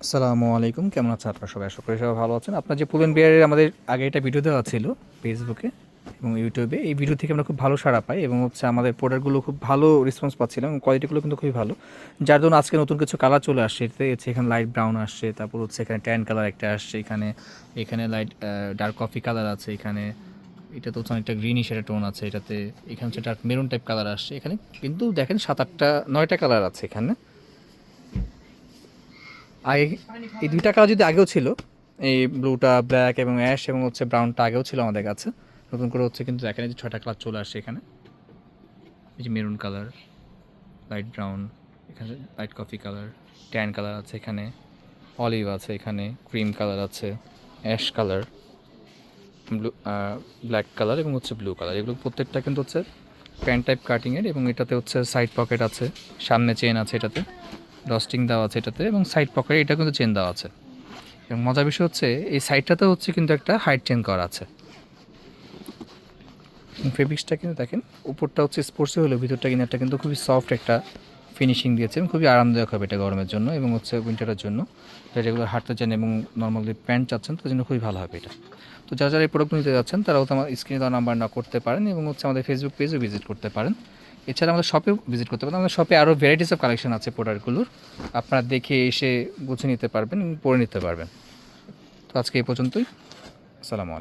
আসসালামু আলাইকুম, কেমন আছেন আপনারা সবাই? আশা করি সবাই ভালো আছেন। আপনার যে পুলেন বিয়ারের আমাদের আগে একটা ভিডিও দেওয়া ছিল ফেসবুকে এবং ইউটিউবে। এই ভিডিও থেকে আমরা খুব ভালো সাড়া পাই এবং আমাদের প্রোডাক্টগুলো খুব ভালো রেসপন্স পাচ্ছিলাম এবং কোয়ালিটিগুলো কিন্তু খুবই ভালো। যার জন্য আজকে নতুন কিছু কালার চলে আসছে। এতে এখানে লাইট ব্রাউন আসছে, তারপর এখানে ট্যান কালার একটা আসছে, এখানে এখানে লাইট ডার্ক কফি কালার আছে, এখানে এটা তো অনেকটা গ্রিনিশ একটা টোন আছে এটাতে, এখানে হচ্ছে ডার্ক মেরুন টাইপ কালার আসছে এখানে। কিন্তু দেখেন 7-8-9টা কালার আছে এখানে। আগে এই 2টা কালার যদি আগেও ছিল, এই ব্লুটা ব্ল্যাক এবং অ্যাশ এবং ব্রাউনটা আগেও ছিল আমাদের কাছে। নতুন করে কিন্তু দেখেন এই যে 6টা কালার চলে আসছে এখানে। এই যে মেরুন কালার, লাইট ব্রাউন, এখানে light coffee colour, tan colour আছে এখানে, অলিভ আছে এখানে, ক্রিম কালার আছে, ash colour, blue black colour এবং ব্লু কালার। এগুলো প্রত্যেকটা কিন্তু প্যান্ট টাইপ কাটিংয়ের এবং এটাতে সাইড পকেট আছে, সামনে চেন আছে এটাতে, ডস্টিং দেওয়া আছে এটাতে এবং সাইড পকেটে এটা কিন্তু চেন দেওয়া আছে। এবং মজার বিষয় এই সাইডটাতে কিন্তু একটা হাইট চেন করা আছে। ফেব্রিক্সটা কিন্তু দেখেন, উপরটা স্পোর্টসে হলেও ভিতরটা কিন্তু একটা কিন্তু খুবই সফট একটা ফিনিশিং দিয়েছে এবং খুবই আরামদায়ক হবে এটা গরমের জন্য এবং উইন্টারের জন্য। রেগুলার হাঁটতে চান এবং নর্মালি প্যান্ট চাচ্ছেন, তার জন্য খুবই ভালো হবে এটা। তো যারা যারা এই প্রোডাক্ট নিতে যাচ্ছেন তারাও তো আমার স্ক্রিনে দেওয়া নাম্বার না করতে পারেন এবং আমাদের ফেসবুক পেজও ভিজিট করতে পারেন। এছাড়া আমাদের শপেও ভিজিট করতে পারেন। আমাদের শপে আরও ভ্যারাইটিস অফ কালেকশন আছে প্রোডাক্টগুলোর, আপনারা দেখে এসে গুছিয়ে নিতে পারবেন এবং পরে নিতে পারবেন। তো আজকে এই পর্যন্তই। আসসালামু আলাইকুম।